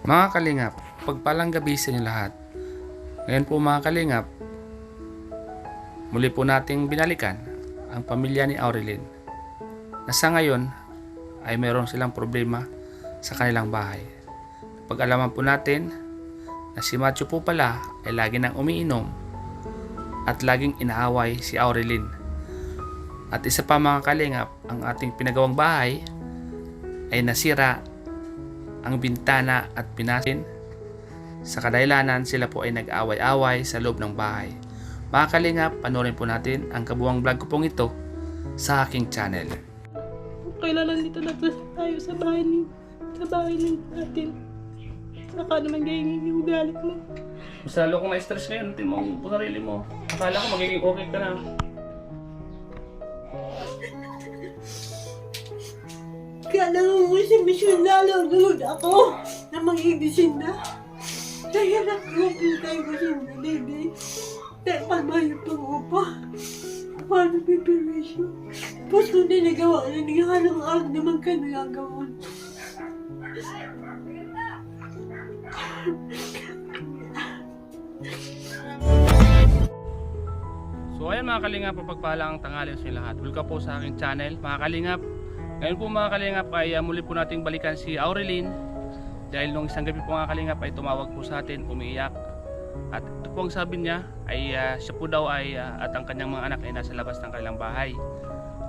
Mga kalingap, pagpalang gabi sa inyo lahat. Ngayon po mga kalingap, muli po nating binalikan ang pamilya ni Aurelyn na sa ngayon ay mayroon silang problema sa kanilang bahay. Pag-alaman po natin na si Matthew po pala ay lagi nang umiinom at laging inaaway si Aurelyn. At isa pa mga kalingap, ang ating pinagawang bahay ay nasira ang bintana at pinasin. Sa kadahilanan sila po ay nag-away-away sa loob ng bahay. Mga kalingap, panoorin po natin ang kabuwang vlog ko pong ito sa aking channel. Kailan nandito na tayo sa bahay ng natin. Saka naman ganyan yung galit mo. Mas lalo kong na-stress ngayon, natin mo ang sarili mo. Akala ko magiging okay ka na. Kala mo si Michelle nalulod ako na magigising na. Kaya nakakapin tayo masin na, baby. Pero pagbayot pang upa. Paano piperwisyo? Tapos kung di nagawa na niya, halang-halang naman ka nagagawa. So ayan mga kalingap, pagpalang tanghali sa inyo lahat. Welcome po sa aking channel mga kalingap. Ngayon po mga kalingap ay muli po nating balikan si Aurelyn. Dahil nung isang gabi po mga kalingap ay tumawag po sa atin, umiiyak. At ito po ang sabi niya ay siya po daw ay at ang kanyang mga anak ay nasa labas ng kanilang bahay.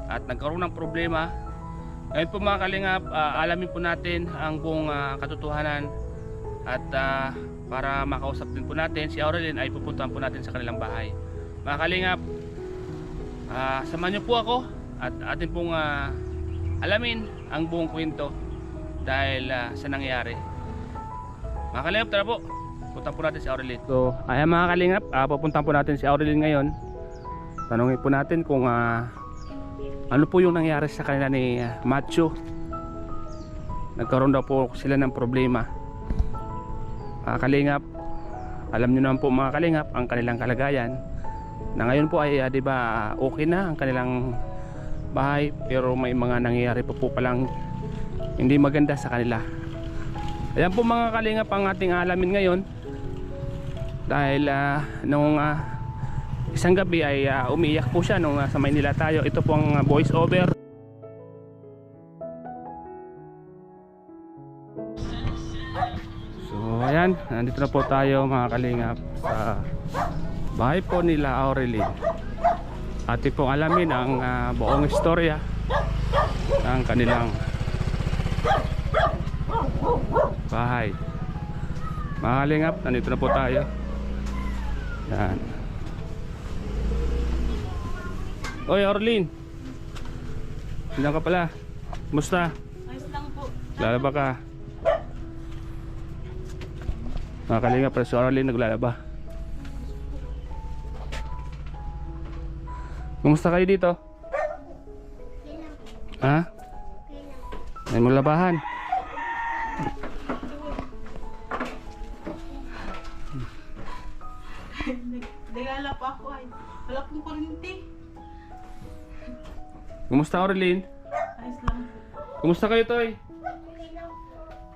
At nagkaroon ng problema. Ngayon po mga kalingap, alamin po natin ang buong katotohanan. At para makausap din po natin si Aurelyn ay pupuntahan po natin sa kanilang bahay. Mga kalingap, samahan niyo po ako at atin pong alamin ang buong kwento dahil sa nangyari. Mga kalingap, tara po, punta po natin si Aurelyn. So ayan mga kalingap, pupuntahan po natin si Aurelyn ngayon. Tanungin po natin kung ano po yung nangyari sa kanila ni Matthew. Nagkaroon daw po sila ng problema. Mga kalingap, alam nyo naman po mga kalingap ang kanilang kalagayan na ngayon po ay di ba okay na ang kanilang bahay, pero may mga nangyayari pa po palang hindi maganda sa kanila. Ayan po mga kalingap ang ating alamin ngayon dahil nung isang gabi ay umiiyak po siya nung sa Maynila tayo. Ito po ang voice over. So ayan, nandito na po tayo mga kalingap sa bahay po nila Aurelyn. Atin pong alamin ang buong istorya ng kanilang bahay. Mga kalingap, nandito na po tayo. Yan. Oy Aurelyn, hindi ka pala. Kumusta? Ayos lang po. Lalaba ka? Mga kalingap, pero si Aurelyn naglalaba. Kumusta kayo dito? Ha? May maglabahan. Nagala pa ako ay. Wala pong kuryente. Kumusta Aurelyn? Ayos lang po. Kumusta kayo Toy?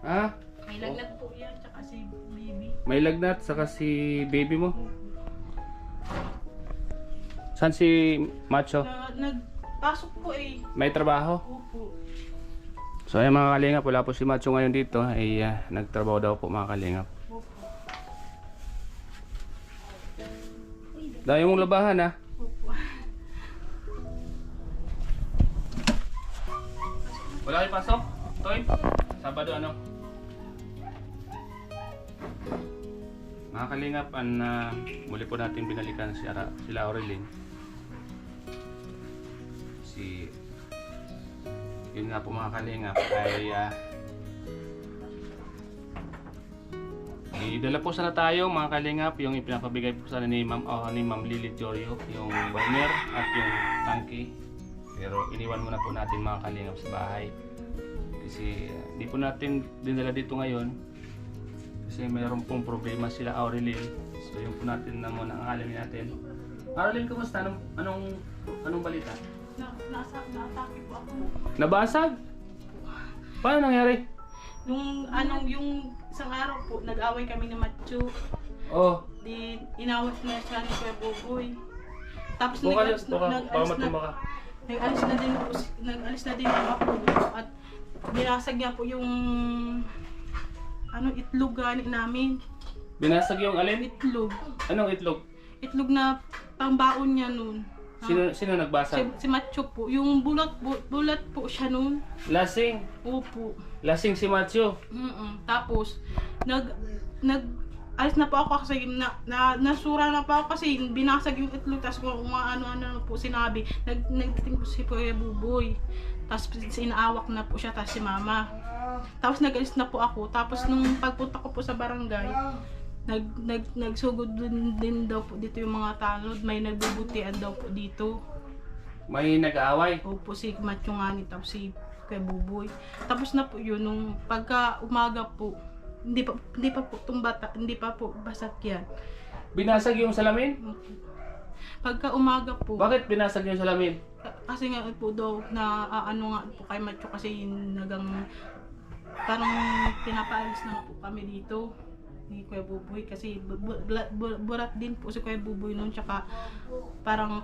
Ha? May laglag po yan, tsaka si baby. May lagnat saka si baby mo. Saan si Macho? Nagpasok po eh. May trabaho? Opo. So ayan mga kalingap, wala po si Macho ngayon dito ay nagtrabaho daw po mga kalingap. Opo. Dahil mong labahan ha. Opo. Wala kayo pasok? Toy? Sabado ano? Mga kalingap, muli po natin binalikan sila Aurelyn. Yun nga po mga kalingap ay idala po sana tayo mga kalingap yung ipinapabigay po sana ni Ma'am Lily Jorio, yung burner at yung tangke, pero iniwan muna po natin mga kalingap sa bahay kasi hindi po natin dinala dito ngayon kasi mayroon pong problema sila Aurelyn. So yun po natin na muna ang alamin natin. Aurelyn, kumusta? Anong balita? Natake po ako. Nabasag? Paano nangyari? Yung isang araw po, nag-away kami ni Matthew. Oh, Di, inawat na siya ni Kuya Buboy. Tapos buka nag-alis matumba ka. nag-alis na din ako. At binasag niya po yung itlog namin. Binasag yung alin? Itlog. Anong itlog? Itlog na pangbaon niya nun. Sino nagbasag? Si Matthew po. Yung bulat po siya nun. Lasing. Opo. Lasing si Matthew. Tapos, alis na po ako kasi nasura na po ako kasi binasag yung itlog, tapos kung ano po sinabi, nagtiting po si Kuya Buboy, tapos sinaawak na po siya, tapos si Mama, tapos nag-alis na po ako. Tapos nung pagpunta ko po sa barangay, nagsugod din daw po dito yung mga tanod, may nagbubutian daw po dito. May nag-aaway. Opo, si Matthew nga ni, tapos si Kuya Buboy. Tapos na po yun, nung pagka umaga po, hindi pa po basag yan. Binasag yung salamin? Pagka umaga po. Bakit binasag yung salamin? Kasi nga po daw na nga po kay Matthew kasi parang pinapaalis na po kami dito ni Kuya Buboy kasi burat din po si Kuya Buboy noon, tsaka parang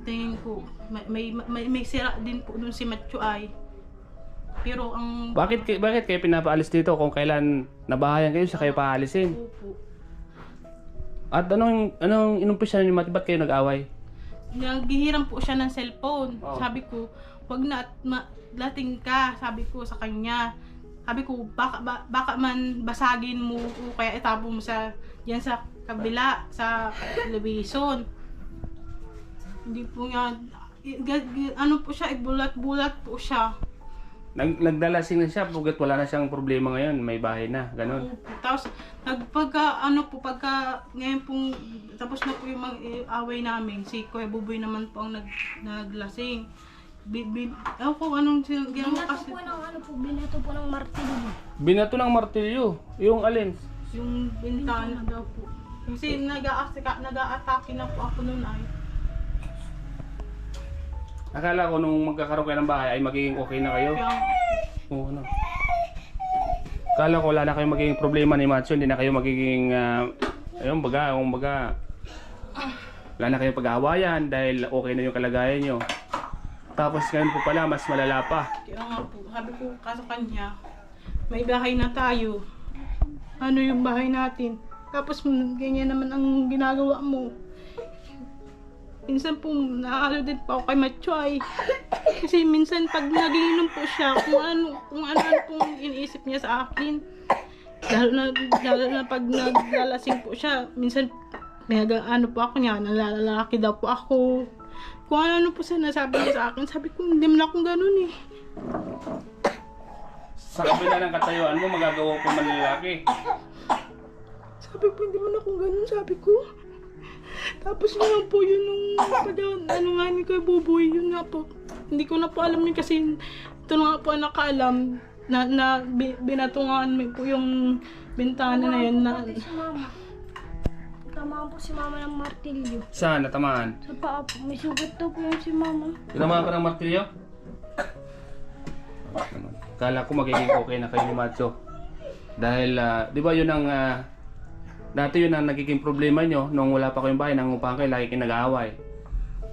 tingin ko may sira din po noon si Matthew ay. Pero Bakit kayo pinapaalis dito kung kailan nabahayan kayo sa kayo paalisin? Opo. At anong inumpisa niyo, ba't kayo nag-away? Naghihiram po siya ng cellphone. Oh. Sabi ko, wag na at lating ka, sabi ko sa kanya. Sabi ko, baka man basagin mo o kaya itapo mo diyan sa kabila, sa television. Hindi po nga, po siya, bulat-bulat po siya. Nagdalasing na siya, pugat wala na siyang problema ngayon, may bahay na, ganun. Tapos, pagka ngayon pong, tapos na po yung away namin, si Kuya Buboy naman po ang naglasing. Ewan ko anong ginawa kasi. Binato po ng martilyo. Binato ng martilyo? Yung alin? Yung bintana daw po. Kasi nag-a-atake na po ako noon ay. Akala ko nung magkakaroon kayo ng bahay ay magiging okay na kayo. Kaya, Oo, ano. Akala ko wala na kayong magiging problema ni Matthew, hindi na kayo magiging baga, wala na kayong pag-aawayan dahil okay na yung kalagayan nyo. Tapos ngayon po pala, mas malala pa. kaya nga po, sabi ko sa kanya, may bahay na tayo. Ano yung bahay natin? Tapos ganyan naman ang ginagawa mo. Minsan po, naaalala din po ako kay Matthew ay. Kasi minsan pag nagiinom po siya, kung ano pong iniisip niya sa akin. Lalo na pag naglalasing po siya, minsan may po ako niya, nalalaki daw po ako. Kung ano po sinasabi niya sa akin, sabi ko, hindi man akong ganun eh. Sa kabila ng katayuan mo, magagawa ko manlalaki. Sabi ko, hindi man akong ganun, sabi ko. Tapos nga po yun nga ni Kuya Buboy, yun nga po. Hindi ko na po alam yun kasi ito na nga po ang nakaalam na binatungan mo po yung bintana na yun na. Si Mama. Tamaan po si Mama ng martilyo. Saan? Natamaan? Sa paa po. May sugat daw po yung si Mama. Tinamaan ka ng martilyo? Kala ko magiging okay na kayo ni Matthew. Dahil, di ba yun ang, dati yun ang nagiging problema nyo nung wala pa kayong bahay, nangungupahan kayo, lagi kayong nag-aaway.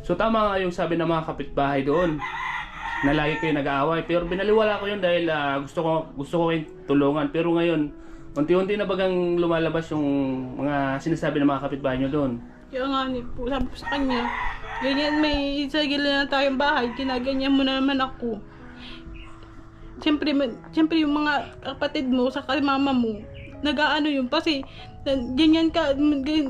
So tama nga yung sabi ng mga kapitbahay doon, na lagi kayo nag-aaway. Pero binaliwala ko yun dahil gusto ko kayong tulungan. Pero ngayon, unti-unti na bagang lumalabas yung mga sinasabi ng mga kapitbahay nyo doon. Kaya nga po, sabi ko sa kanya, ganyan may sa gila na tayong bahay, ginaganyan mo na naman ako. Siyempre yung mga kapatid mo, sa mama mo, nag-aano yun, kasi ganyan ka,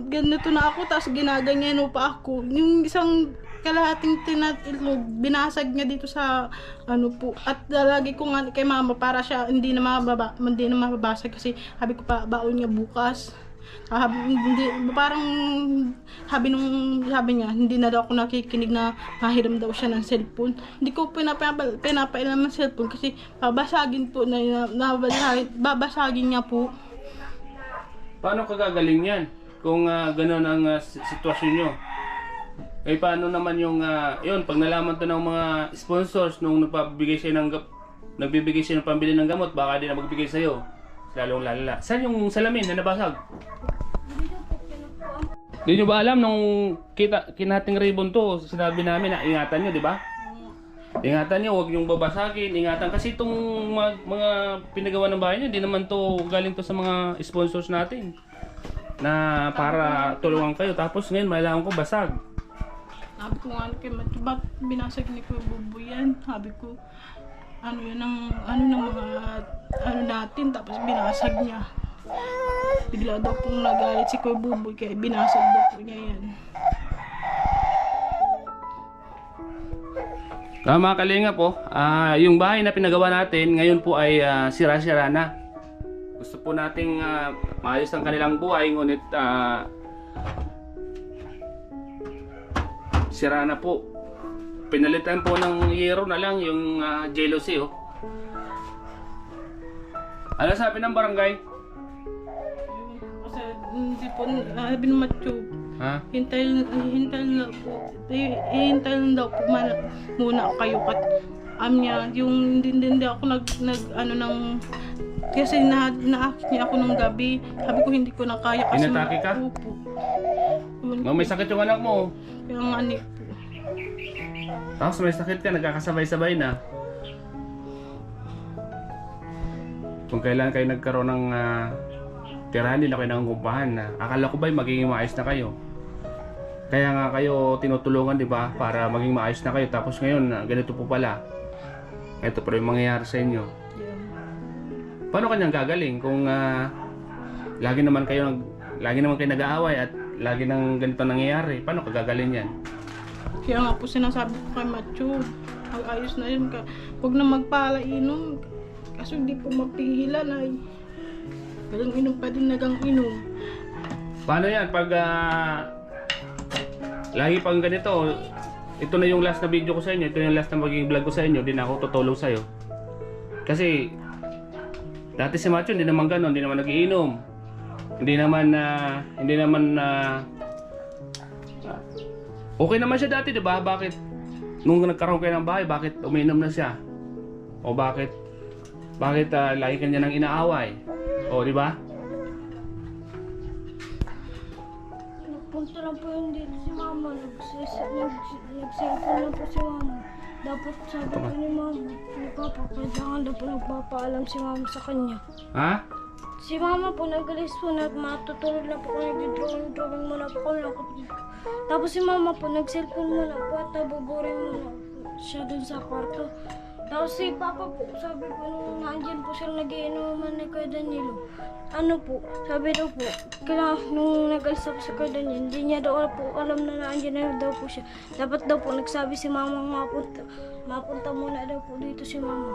ganito na ako, tapos ginaganyan mo pa ako. Yung isang kalahating tinatilog, binasag niya dito sa ano po, at lagi ko nga kay mama para siya hindi na mababasag kasi sabi ko pa baon niya bukas. Parang sabi niya hindi na daw ako nakikinig na mahiram daw siya ng cellphone. Hindi ko pinapailan ng cellphone kasi babasagin po babasagin niya po. Paano ka gagaling yan? Kung gano'n ang sitwasyon nyo? Paano naman yung, yun, pag nalaman to ng mga sponsors nung nagpapabigay siya ng nagbibigay siya ng pambili ng gamot, baka di na magbigay sa'yo. Lalong lalala. Saan yung salamin na nabasag? Hindi nyo ba alam nung kinating ribbon to, sinabi namin na ingatan nyo, di ba? Ingatan nyo, huwag yung babasagin, ingatan. Kasi itong mga pinagawa ng bahay nyo, hindi naman to galing to sa mga sponsors natin. Na para tulungan kayo. Tapos ngayon, malaman ko basag. Sabi ko nga kay Matthew, ba't binasag ni Kuya Buboy yan? Sabi ko, ano yan ng mga ano natin, tapos binasag niya. Bigla daw pong nagalit si Kuya Buboy, kaya binasag daw po niya yan. Mga kalinga po, yung bahay na pinagawa natin, ngayon po ay sira-sira na. Gusto po nating maayos ang kanilang buhay, ngunit sira na po. Pinalitan po ng yero na lang yung jealousy, oh. Ano sabi ng barangay? Kasi hindi po, sabi ng Matthew, Ha? hintayin lang daw po muna kayo kat niya, yung hindi ako nag ano ng kasi na-act niya ako nung gabi. Sabi ko hindi ko na kaya kasi Inatake ka? Opo. Yun, May sakit yung anak mo. kaya nga ni po. Tapos may sakit ka, nagkakasabay-sabay na. Kung kailan kayo nagkaroon ng tirahan, hindi na kayo nangungumpahan na. Akala ko ba'y magiging maayos na kayo? Kaya nga kayo tinutulungan, di ba? Para maging maayos na kayo. Tapos ngayon, ganito po pala. Ito po yung mangyayari sa inyo. Yeah. Paano kanyang gagaling kung lagi naman kayo nag-aaway at lagi nang ganito nangyayari? Paano kagagaling yan? Kaya nga po sinasabi ko kay Matthew, ayos na yun ka. Huwag na magpalainom. Kaso hindi po mapigilan ay. Gagang inom pa din nagang inom. Paano yan? Pag lagi pang ganito, ito na yung last na video ko sa inyo, ito yung last na magiging vlog ko sa inyo, di na ako tutulong sa'yo. Kasi, dati si Macho, hindi naman gano'n, hindi naman nagiinom. Hindi naman okay naman siya dati, di ba? Bakit, nung nagkaroon kayo ng bahay, bakit umiinom na siya? O bakit lagi kanya nang inaaway? O, di ba? Nagpunta lang po yung dito si mama. Nag-cellphone lang po si mama. Dapat sabi ko ni mama, ni papa, kailangan daw po nagpapaalam si mama sa kanya. Ha? Si mama po nag-alis po, matutulog na po kami, nag-drawing muna po kami. Tapos si mama po nag-cellphone muna po at nabuburin muna siya dun sa kwarto. Tapos si papa po, sabi po nung nandyan po siya nag-iinuman ni Kuya Danilo. Ano po, sabi daw po, nung nag-alis po si Kuya Danilo, hindi niya daw po alam na nandyan na daw po siya. Dapat daw po nagsabi si mama mapunta muna daw po dito si mama.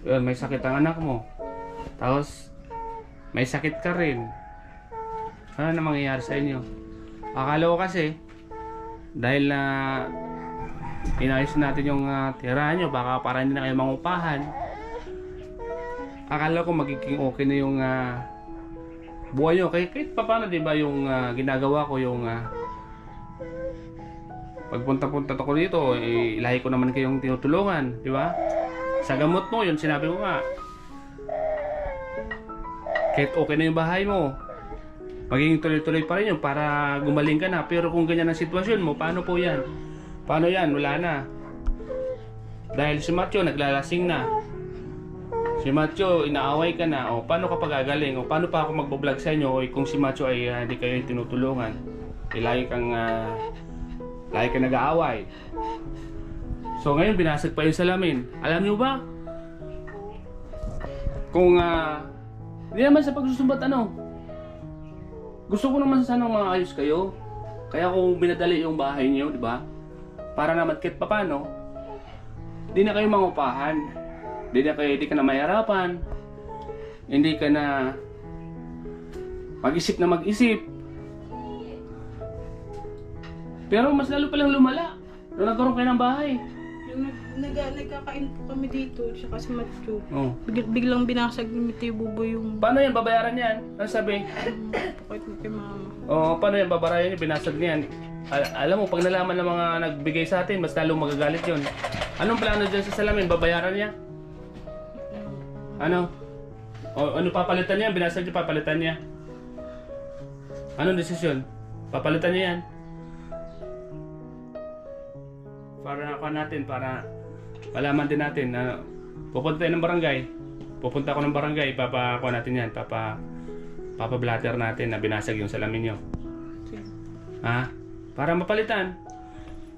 Yun, may sakit ang anak mo. Tapos, may sakit ka rin. Ano na mangyayari sa inyo? Akala ko kasi, dahil na inayos natin yung tirahan nyo, baka para hindi na kayo mangupahan. Akala ko magiging okay na yung buhay nyo. Kahit pa paano, diba, yung ginagawa ko, yung pagpunta-punta ko dito, ilahi ko naman kayong tinutulungan, diba? Sa gamot mo, yun sinabi ko nga. Kahit okay na yung bahay mo, magiging tuloy-tuloy pa rin yun para gumaling ka na. Pero kung ganyan ang sitwasyon mo, paano po yan? Paano yan? Wala na. Dahil si Macho naglalasing na. Si Macho inaaway ka na. O paano ka pagagaling? O paano pa ako magbablog sa inyo? O kung si Macho ay hindi kayo tinutulungan. Lagi kang nag-aaway. So ngayon binasag pa yung salamin. Alam niyo ba? Kung hindi naman sa pagsusumbat gusto ko naman sanang maayos kayo. Kaya kung binadali yung bahay niyo, di ba? Para naman kahit papano, di na kayo mangupahan. Di ka na mahirapan. Hindi ka na mag-isip. Pero mas lalo palang lumala nung nagkaroon kayo ng bahay. Yung nagkakain po kami dito, siya kasi Matthew. Oh. Biglang binasag ni Tio Buboy yung Paano yan? Babayaran yan? Ano sabi? pakit mo kay mama. Paano yan? Babarayan yan? Binasag niyan. Alam mo, pag nalaman ng mga nagbigay sa atin, mas lalo magagalit yun. Anong plano dyan sa salamin? Babayaran niya? Ano? O ano papalitan niya? Binasag niya, papalitan niya. Anong desisyon? Papalitan niya yan? Para ako natin, para malaman din natin na pupunta tayo ng barangay. Pupunta ako ng barangay, papakuha natin yan. Papablatter natin na binasag yung salamin niyo. Ha? Para mapalitan.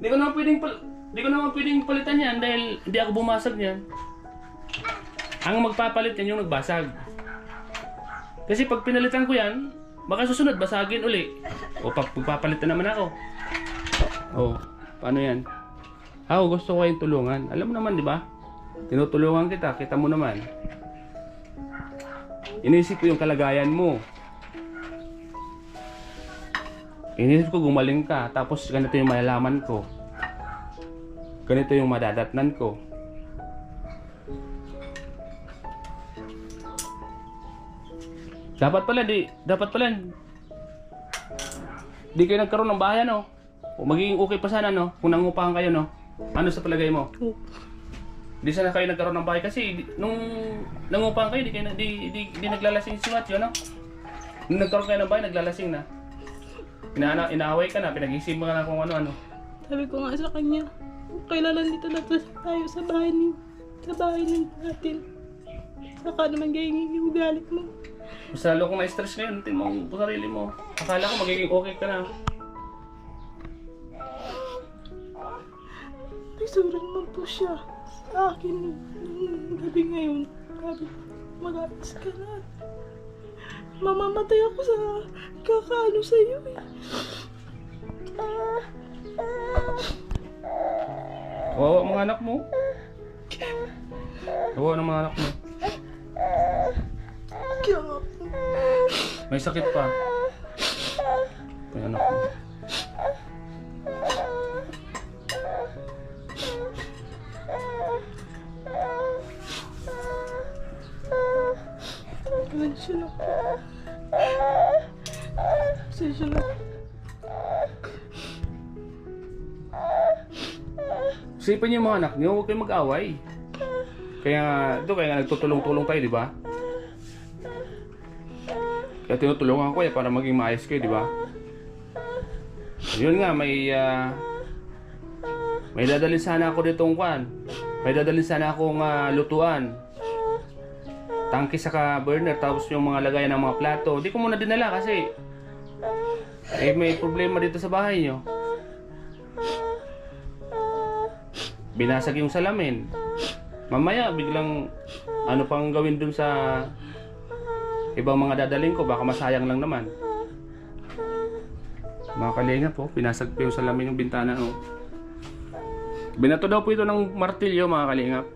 Hindi ko naman pwedeng palitan yan dahil hindi ako bumasag niyan. Ang magpapalit yan yung nagbasag. Kasi pag pinalitan ko yan, baka susunod basagin uli. O pagpapalitan naman ako. O, paano yan? Ako gusto ko kayong tulungan. Alam mo naman, di ba? Tinutulungan kita, kita mo naman. Inisip ko yung kalagayan mo. Inisip ko gumaling ka, tapos ganito yung malalaman ko. Ganito yung madadatnan ko. Dapat pala di kayo nagkaroon ng bahay, no? O magiging okay pa sana, no? Kung nangupahan kayo, no? Ano sa palagay mo? Di sana kayo nagkaroon ng bahay kasi nung nangupahan kayo, di naglalasing si Matthew, no? Nung nagkaroon kayo ng bahay, naglalasing na. Inaaway ka na, pinag-isip mo ka na kung ano-ano. Sabi ko nga sa kanya, kailan dito na tayo sa bahay natin. Saka naman ganyan yung galit mo. Mas lalo kong na-stress ngayon, tingin mo ang sarili mo. Akala ko magiging okay ka na. Nagsura naman po siya sa akin nung gabi ngayon. Sabi, mag-alis ka na. Mamamatay ako sa kakaano sa'yo eh. Kawawa ang mga anak mo. Kawawa ng mga anak mo. Kaya nga po. May sakit pa. May anak mo. Pasensya na po. Pasensya na. Isipin niyo yung mga anak niyo, huwag kayong mag-away. Kaya nagtutulong-tulong tayo, di ba? Kaya tinutulungan ko para maging maayos kayo, di ba? Yun nga, may dadalhin sana ako ditong kwan. May dadalhin sana akong lutuan. Tangki saka burner, tapos yung mga lagayan ng mga plato. Di ko muna dinala kasi may problema dito sa bahay nyo. Binasag yung salamin. Mamaya biglang ano pang gawin dun sa ibang mga dadaling ko, baka masayang lang naman. Mga kalingap po, binasag po yung salamin yung bintana. Oh. Binato daw po ito ng martilyo, mga kalingap.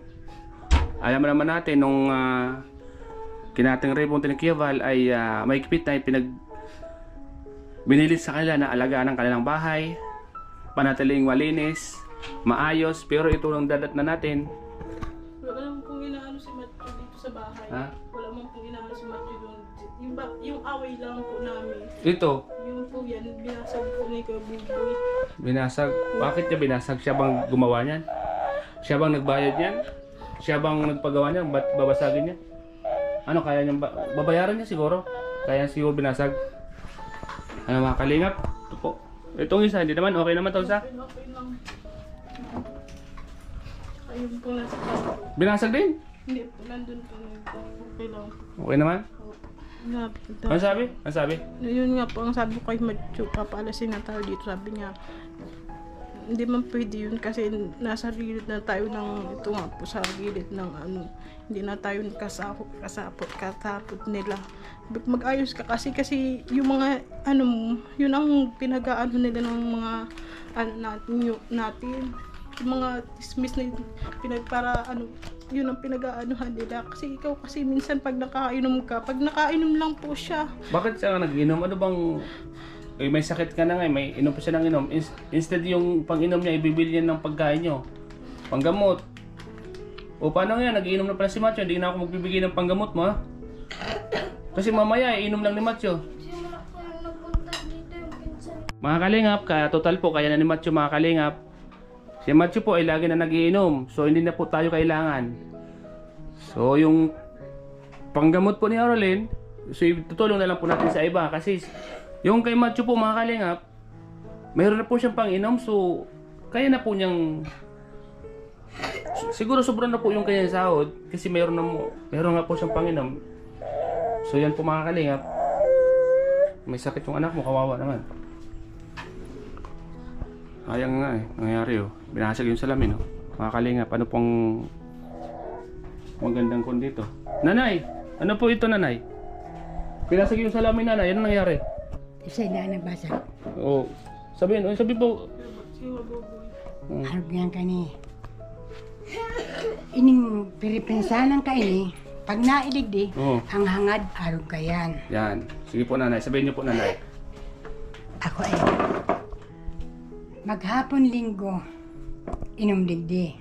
Alam naman natin nung kinating Rebong Tinikiaval ay may kipit na binilit sa kanila na alagaan ng kanilang bahay, panatiling malinis, maayos, pero ito lang dadat na natin. Wala naman pong inaano si Matthew dito sa bahay. Ha? Wala naman pong inaano si Matthew doon. Yung away lang po namin. Ito, Yung po yan, binasag po ni Kabuboy. binasag. Bakit niya binasag? Siya bang gumawa niyan? Siya bang nagbayad niyan? Siya bang nagpagawa niyan? Ba't babasagin niya? Ano, kaya niya babayaran niya siguro? Kaya siguro binasag. Ano mga kalingap? Ito po. Itong isa, hindi naman. Okay naman ito isa. Okay lang. Ayun po nasa kwarto. Binasag din. Hindi po, nandun po. Okay lang. Okay naman. Ano sabi? Ano sabi? Yun nga po, ang sabi ko kay Matthew, papaalasin na tayo dito. Sabi niya, hindi man pwede yun kasi nasa gilid na tayo ng, ito nga po sa gilid ng ano, hindi na tayo kasapot nila. Mag-ayos ka kasi yung mga ano, yun ang pinag-aano nila ng mga ano natin yung mga dismiss na para ano, yun ang pinag-aanuhan nila. Kasi ikaw kasi minsan pag nakainom lang po siya. Bakit siya nag-inom? Ano bang... may sakit ka na nga, may inom pa siya ng inom. Instead yung pang-inom niya, ibibili niya ng pagkain nyo. Panggamot. O paano nga, nag-iinom na pala si Matthew, hindi na ako magbibigay ng panggamot mo, ha? Kasi mamaya, iinom lang ni Matthew. Simula po yung nagpunta dito yung pinsan. Mga kalingap, total po, kaya na ni Matthew mga kalingap. Si Matthew po ay lagi na nagiinom. So hindi na po tayo kailangan. So yung panggamot po ni Aurelin, so tutulong na lang po natin sa iba. Kasi yung kay Matthew po mga kalingap, mayroon na po siyang panginom. So kaya na po niyang, siguro sobrang na po yung kanyang sahod. Kasi mayroon nga po siyang panginom. So yan po mga kalingap. May sakit yung anak mo, kawawa naman. Ayang nga nangyari binasag yung salamin mga kalingap. Ano pong magandang kon dito? Nanay! Ano po ito, nanay? Binasag yung salamin, nanay. Ano nangyari? Isa na nabasa. Oo. Sabi po. Harap yan ka ni. Ining piripensanan ka ini. Pag naidigdi, Oo. ang hangad arog ka yan. Yan. Sige po, nanay. Sabihin niyo po, nanay. Ako ay maghapon linggo, inom digdi.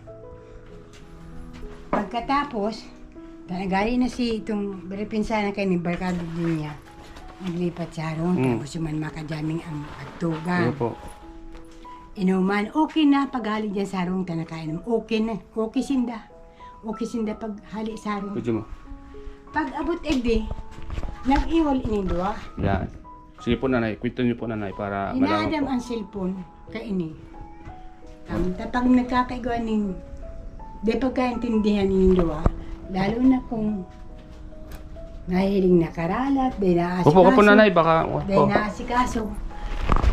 Pagkatapos, talagali na si itong piripensanan ka ni Barkado din niya. Naglipat sa harong, tapos yung man makadaming ang Sige pagtugang. po. Inuman, okay na paghali dyan sa harong tanakainom. Okay na, okay sinda. Okay sinda paghali sa harong. Medyo mo. Pag abot egdi, nag-iwal inindua. Yan. Sige po, nanay. Kwento niyo po, nanay, para malaman Inaadam po. ang cellphone kaini. Pag nagkakaiguan ning di pagkaintindihan inindua, lalo na kung nahiling nakaralat, di naasikaso. Opo ka po, nanay. Baka... Di Opo. naasikaso.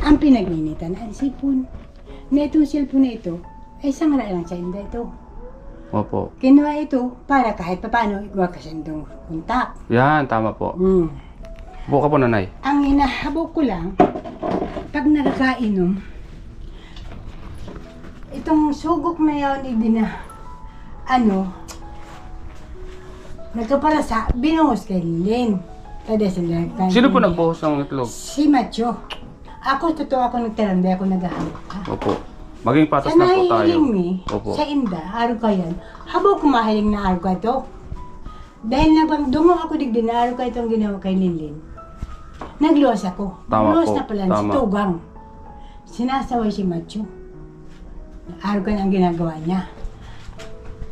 Ang pinaglinitan ang cellphone. Na itong cellphone na ito, ay sangara lang sa inda ito. Opo. Kinuha ito para kahit paano iguwa ka siyang kontak. Yan, tama po. Opo ka po, nanay. Ang hinahabok ko lang, pag nakakainom, itong sugok na yun, hindi na, nagkaparasa, binuhos kay Lynn. Sino po nagbuhos ng itlog? Si Macho. Ako, totoo ako nagtaram, di ako naghahabok ka. Opo. Maging patas Sa na po tayo. nahihiling ni, Opo. sa inda, araw ka yan, habang kumahiling na araw ka ito. Dahil nabang dungo ako digdi na araw ka itong ginawa kay Lilin. Nagluwas ako. Tama Nagluwas po, na pala si tama. Tugang. Sinasaway si Macho. Araw ka na ang ginagawa niya.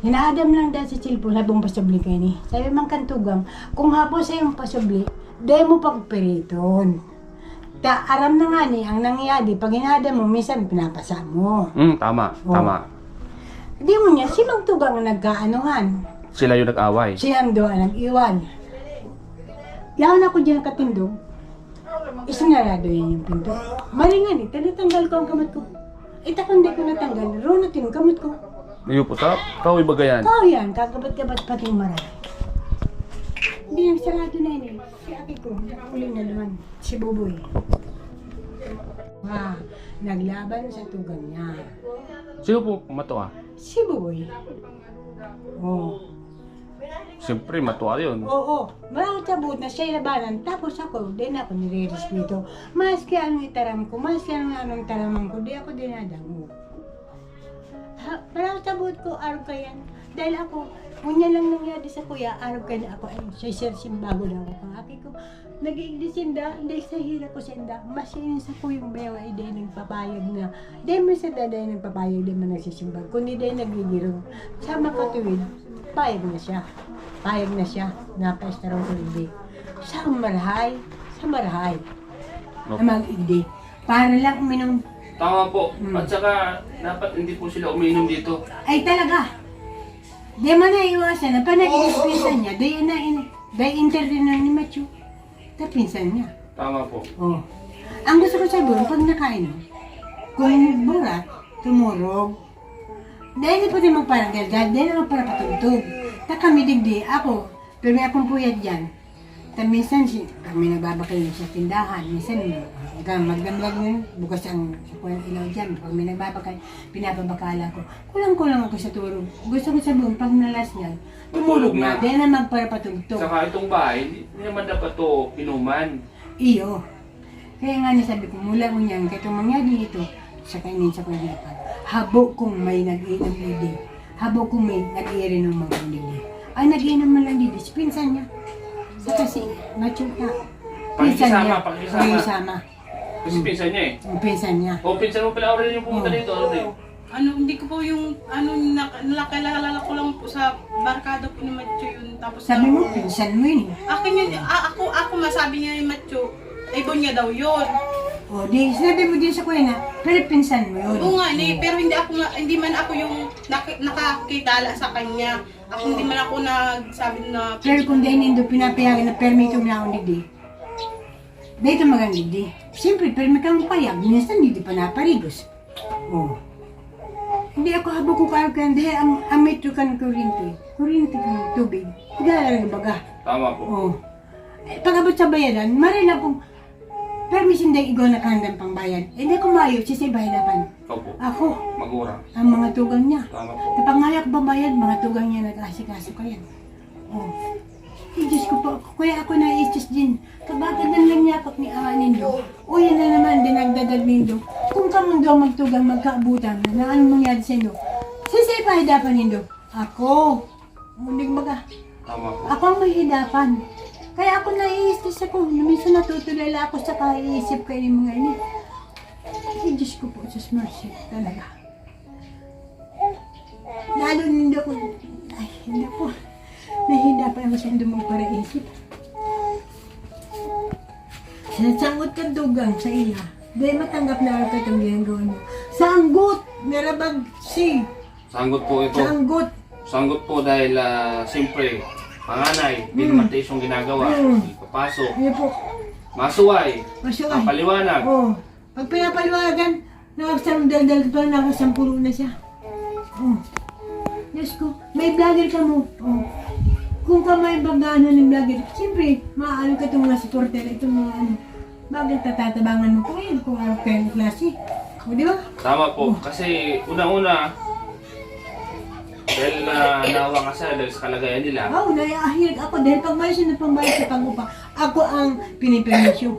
Hinaadam lang dahil sa cellphone habang pasubli kayo ni. Sabi man kan Tugang, kung hapon sa iyong pasubli, dahil mo pagpiriton. Aram na nga ni, ang nangyayari, pag hinadam mo, minsan pinapasa mo. Tama. Oo. Tama. Di mo niya, sinong Tugang ang nagkaanuhan? Sila yung nag-away. Siyang doon nag-iwan. Yaon ako dyan katindog. Isinarado yan yung pinto. Maringan eh, tinatanggal ko ang kamot ko. Ita kung di ko natanggal, roon natin ang kamot ko. Iyo po, kahoy bagayan. Kao yan, kagabat-gabat pati yung marami. Hindi nagsarado na yun eh. Si ate ko, nakakuling na naman. Si Buboy. Naglaban sa tugang niya. Sino po matuwa? Si Buboy. Oh. Siyempre, matuwa yun. Oo, maraming tabot na siya labanan. Tapos ako, din ako nire-respeto. Maski anong itaram ko, maski anong taraman ko, di ako dinadamo. Maraming tabot ko, araw ka yan. Dahil ako, ngunya lang nangyari sa kuya, araw ka na ako, ay, siya bago na ako. Aki ko, nag-iigdisinda, hindi sa hira ko sinda. Masinin sa kuyong bewa, hindi nagpapayag na. Di mo sa daday nagpapayag, di mo nagsisimbag. Kundi di nagigirong. Sa makatuwid, payag na siya. Payag na siya. Napaestarong ko hindi. Sa marahay. Opo. Na mag-igdi. Para lang uminom. Tama po. At saka, dapat hindi po sila umiinom dito. Ay talaga. Di mo na iwasan. Na pa nag-iispisan niya. Dahil interview na ni Machu. Tapinsan niya. Tama po. Oh. Ang gusto ko sabihin, pag nakain, kung burat, tumurog. Dahil pa din magparagalgal, dahil naman para patugtog. Ta kami digdi, ako, pero may akong puyad dyan. Ta minsan, kami nagbabakay sa tindahan. Minsan, magdamlag yun, bukas ang ilaw dyan. Pag may nagbabakay, pinapabakala ko. Kulang-kulang ako sa turog. Gusto ko sabihin, pag nalas niya, tumulog na. Dahil naman para patugtog. Saka itong bahay, hindi naman dapat to inuman. Iyo. Kaya nga nasabi ko, mula mo niyan, kaya itong mangyari ito, sa kainin sa kanyapag, habo kung may nag-inom lidi, habo kung may nag-iinom mga lidi. Ay, nag-inom man lang lidi, pinsan niya. Sa kasi, macho ka. Pakikisama. Pakisama. Kasi pinsan niya eh. Ang pinsan niya. O, pinsan mo pala Aurelin yung pumunta dito, Aurelin. Hindi ko po yung, nakilala ko lang po sa barkada po ni Macho yun. Tapos Sabi mo, pinsan mo yun. akin yun, ako masabi niya ni Macho, ibon niya daw yun. O, di, sinabi mo din sa kuya na, pero pinsan mo yun. Oo nga, pero hindi man ako yung nakakitala sa kanya. Hindi man ako nagsabi na, Pero kung dahil nindo pinapayagan na permito na akong digdi, dahil magandang digdi. Siyempre, permito kang payag, minsan hindi pa naparigos. O. Hindi ako habang ko kayo kaya dahil ang metro ka ng kuryente ka ng tubig, higalang baga. Tama po. O. Pag-abot sa bayaran, marin akong permission dahil igaw na kandang pang bayan. Hindi ako mayo, siya bayadapan. Ikaw po. Ako, Magura. ang mga tugang niya. Tama po. Kapag ngayak ba bayad, mga tugang niya nag-asikaso ka yan. Oh. Ay, Diyos ko po, kaya ako na-istis din. Kabagad lang yakap ni Ama Nindo. O yan na naman, dinagdadag Nindo. Kung kamong daw magtugang magkaabutan, na anong mangyari sa Nindo? Sisay pa hidapan Nindo? Ako. Hindi baga. Tama po. Ako ang may hidapan. Kaya ako naiistis ako. Minsan natutulala ako sa kaiisip kayo ng mga ini. Ay, Diyos ko po, Diyos mercy. Talaga. Lalo hindi ako, ay, hindi ako. Nahidapan ako sa hindi mong paraisip. Sinasangot ka dugang sa iya. Dahil matanggap na ako itong ginagawa mo. Sanggot! Narabag si. Sanggot po ito. Sanggot! Sanggot po dahil siyempre, panganay, hindi naman tayo yung ginagawa. Ipapasok. Ano po? Masuway. Masuway. Ang paliwanag. Oo. Pag pinapaliwagan, nakasang pa nakasampulo na siya. Oh. Diyos ko, may vlogger ka mo. Oh. Kung ka may bagano ng vlogger, siyempre, maaano ka itong mga supporter, itong mga ano, bakit tatatabangan mo pa ngayon kung araw kayo ng klase? O, di ba? Tama po. Kasi unang-una, dahil naawa ka sa dahil sa kalagayan nila. Oo, naiahirag ako dahil pagbayad siya ng pambayad sa pag-upa. Ako ang pinipermisyo.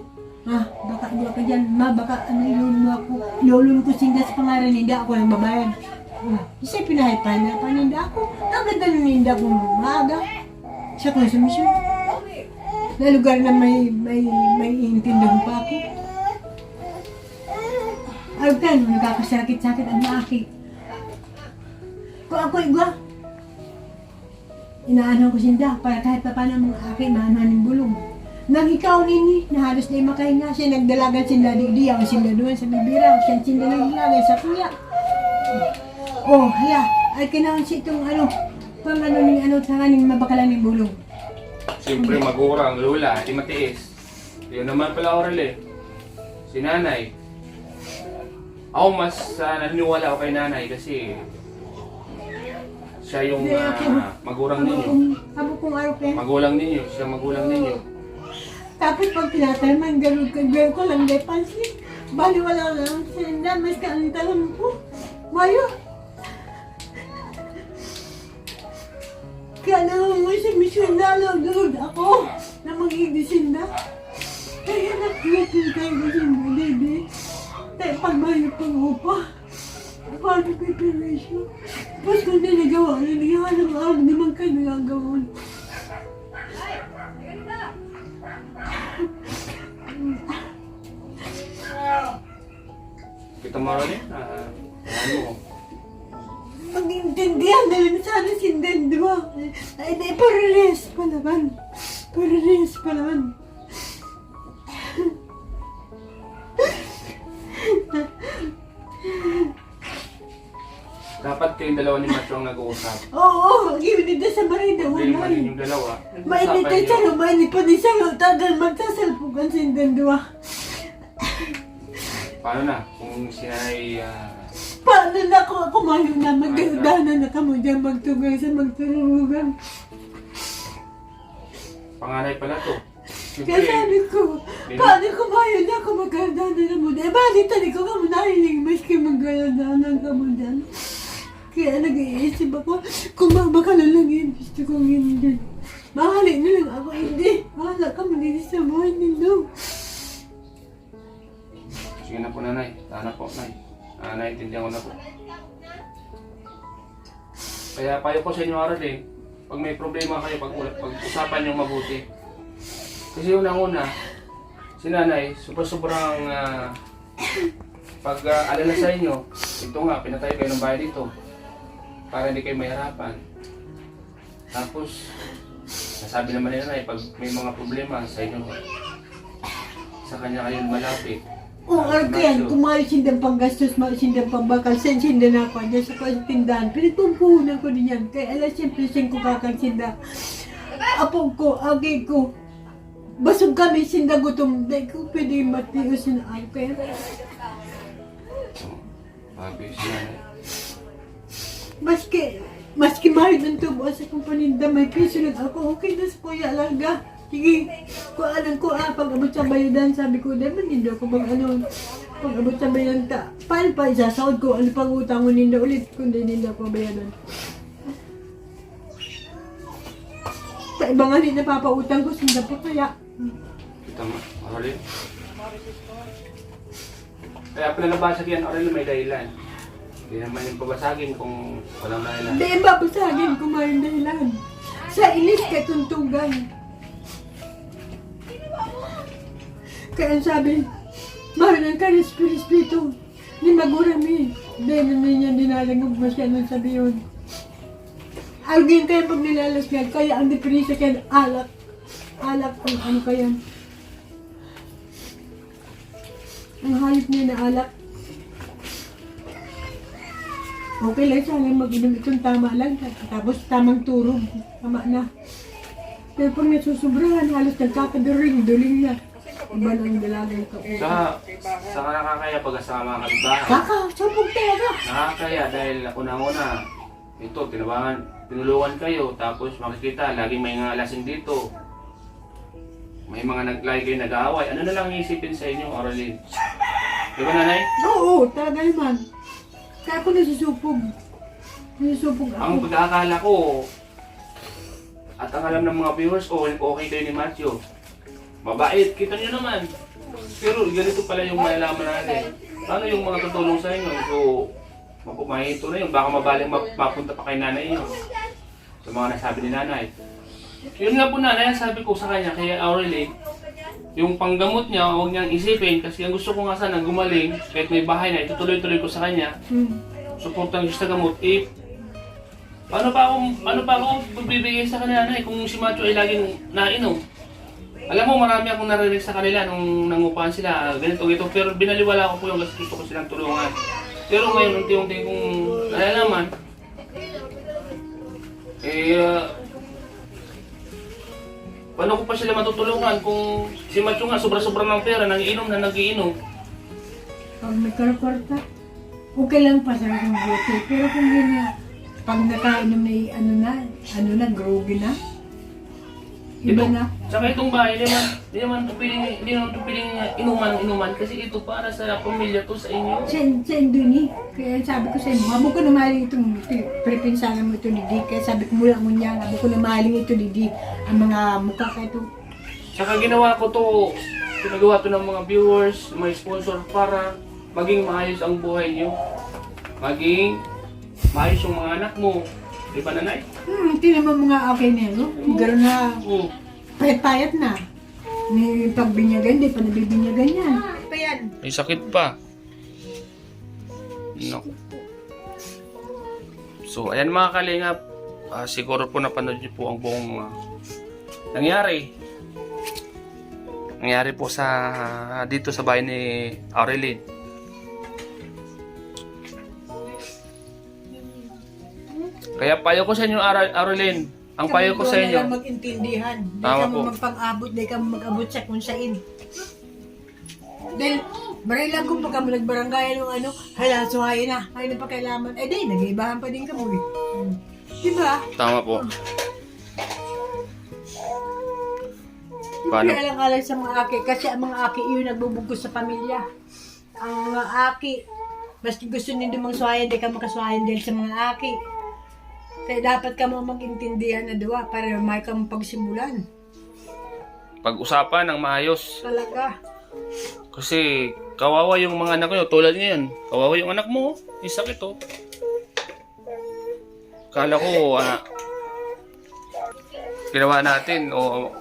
Baka doon ka dyan, baka ilulun mo ako. Ilulun ko sinda sa pangalan, hindi ako nang babayad. Isa pinahipan na paninda ako. Agad na ninda ko maaga. Sa konsumisyon. Na lugar na may intindihan pa ako. Agad, nagkakasakit-sakit ang maaki. Kung ako igwa, inaano ko sinda para kahit pa paano mga akin maanahan ng bulong. Nang ikaw nini, na halos na makahinga siya, nagdalagan sinda di ako sinda doon sa bibira, siya sinda nagdalagan sa kuya. Oh, hala, ay kailangan siya itong pang sa kaning mabakalan ng bulong. Siyempre magura ang lula, di matiis. Yun naman pala oral eh. Si nanay. Ako mas naniniwala ako kay nanay kasi siya yung magurang ninyo. Abo kong araw kayo. Magulang ninyo, siya magulang ninyo. Tapos pag tinatalman, gano'n ko lang dahil pansin. Bali wala lang, sinda, mas kaantalan po. Mayo. Kaya naman mo sa misyon na lulod ako na magigisinda. Kaya nakikita tayo ko sinda, baby. Kaya pagbayo pang upa. Paano ko ipinisyo? Tapos kung nilagawa, niligawan ng araw, naman kayo nagagawin. Kita mo rin ano? Pag-intindihan na rin sana sindan, di ba? Ay, di, parilis pa naman. Parilis pa naman. Dapat kayong dalawa ni Macho ang nag-uusap. Oo, giwin na sa marida, Hindi naman wala. yun yung dalawa. Mainit tayo sa lumayan, pa din siya tagal magsasalpukan sindan, di ba? Paano na? Kung sinay... Paano na ako kumayo na magdadanan na kamo dyan magtugay sa magturugan. Panganay pala to. Kaya sabi ko, paano kumayo na ako magdadanan na mo dyan? Bakit tali ko kamo nahiling maski magdadanan kamo dyan? Kaya nag-iisip ako, kung mabakalan lang yun, gusto kong yun dyan. Mahalin na lang ako, hindi. Mahala ka mo din sa buhay nito. Sige na po nanay. Sana po, nay. Naintindihan ko na po. Kaya payo ko sa inyo araw eh, pag may problema kayo, pag-usapan nyo mabuti. Kasi unang-una, si nanay, sobrang pag alala sa inyo, ito nga, pinatayo kayo ng bahay dito para hindi kayo mahirapan. Tapos, nasabi naman nila na pag may mga problema sa inyo, sa kanya kayo malapit. O, kaya, kung malisindan pang gastos, malisindan pang bakal, sinda na ako dyan sa tindahan. Pinagpumpuhunan ko din yan. Kaya alas, siyempre, ko kakagsinda. Apo ko, agi ko. Basog kami, sinda gutom. Dahil ko pwede matios na ako. Kaya, Mabis yan. maski mahal ng tubo sa kong paninda, may piso lang ako. Okay na sa kuya alaga. Sige, pag abot sa bayudan, sabi ko, dahil maninda ako pag abot sa bayudan ta. Paano pa isasahod ko, ano pang utang mo ninda ulit, kung di ninda ako bayadan. Sa iba nga din napapautang ko, sinda po kaya. Kita mo, Aurelin. Kaya pala nabasag yan, Aurelin, may dahilan. Hindi naman yung pabasagin kung walang dahilan. Hindi, babasagin ko may dahilan. Sa inis kay tuntugan. Kaya sabi, mahalan ka respirito. Ni magurami. Dahil naman niya dinalagog mo siya nung sabi yun. Algin kayo pag nilalas niya, kaya ang deprisa kaya alak. Alak kung ano kaya. Ang hayop niya na alak. Okay lang sana mag-inom itong tama lang. Tapos tamang turog. Tama na. Pero pag nasusobrahan, halos nagkakaduling na. Iba lang dalagay ko. Saka nakakaya pag asama ka bahay. Sabog talaga. Nakakaya dahil una-una, ito, tinulungan kayo, tapos makikita, laging may mga lasing dito. May mga lagi kayo nag-aaway. Ano na lang iisipin sa inyo, Aurelin? Di ba, nanay? Oo, talaga naman. Kaya ako nasusupog. Nasusupog ako. Ang pagkakala ko, at ang alam ng mga viewers ko, okay kayo ni Matthew. Mabait, kita niyo naman. Pero ganito pala yung malalaman natin. Paano yung mga tutulong sa inyo? So, mapumahito na yun. Baka mabaling mapunta pa kay nanay yun. Sa mga nasabi ni nanay. Yun nga po nanay, sabi ko sa kanya, kaya Aurelin, yung panggamot niya, huwag niyang isipin. Kasi ang gusto ko nga sana gumaling, kahit may bahay na, itutuloy-tuloy ko sa kanya. Suportang gusto sa gamot. Paano pa ako bibigay sa kanila nanay kung si Macho ay laging nainom? Alam mo, marami akong narinig sa kanila nung nangupahan sila, ganito, pero binaliwala ko po yung gusto ko silang tulungan. Pero ngayon, unti-unti kong nalalaman, paano ko pa sila matutulungan kung si Macho nga sobra-sobra ng pera, nagiinom na nagiinom. Pag may karkwarta, okay lang pa sa akong beauty. Pero kung yun na, pag nakainom may ano na, grogi na. Iba na. Saka itong bahay, hindi naman ito piling inuman kasi ito para sa pamilya to sa inyo. Sa Indoni. Kaya sabi ko sa inyo, mabo ko na mahaling itong prepinsanan mo ito ni Di. Kaya sabi ko mula ngunya, mabo ko na mahaling ito ni Di. Ang mga mukha ka ito. Saka ginawa ko to, pinagawa to ng mga viewers, may sponsor para maging maayos ang buhay niyo. Maging maayos yung mga anak mo. Di ba, nanay? Tinan mo mga okay na no? Gano'n na, payat-payat na. May pagbinyagan, di pa nabibinyagan yan. Pa yan. May sakit pa. Naku. So, ayan mga kalingap. Siguro po napanood niyo po ang buong nangyari. Nangyari po dito sa bahay ni Aurelin. Kaya payo ko sa inyo, Aurelin. Ang payo ko sa inyo. Kami mag-intindihan. Di Tama ka mo po. magpang-abot, di ka mo mag-abot sa kung saan. Dahil, baray lang kung pagka mo nagbarangay ng hala, suhayin na. Ay, na pa kailaman. Eh, di, nag-iibahan pa din ka mo eh. Diba? Tama po. Hindi alang-alang sa mga aki. Kasi ang mga aki yun nagbubugos sa pamilya. Ang mga aki, maski gusto nyo dumang suhayin, di ka makasuhayin dahil sa mga aki. Kaya dapat ka mo mag-intindihan na diwa para may kang pagsimulan. Pag-usapan ng maayos. Talaga. Kasi kawawa yung mga anak ko, tulad ngayon. Kawawa yung anak mo, may sakit oh. Kala ko, ginawa natin o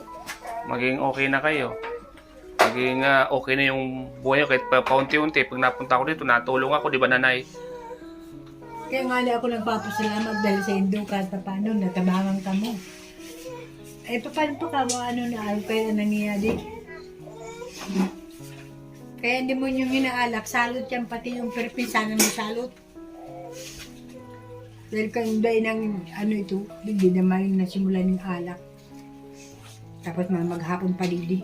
maging okay na kayo. Naging okay na yung buhay ko kahit paunti-unti. Pag napunta ako dito, natulong ako, di ba nanay? Kaya nga na ako nagpapasalamat dahil sa Indo kahit pa paano, natabangan ka mo. Eh, paano pa ka mo ano na araw kaya nangyayari? Kaya hindi mo yung inaalak, salot yan, pati yung perpisanan mo salot. Dahil kung dahil ng ano ito, hindi naman yung nasimulan yung alak. Tapos maghapon pa didi.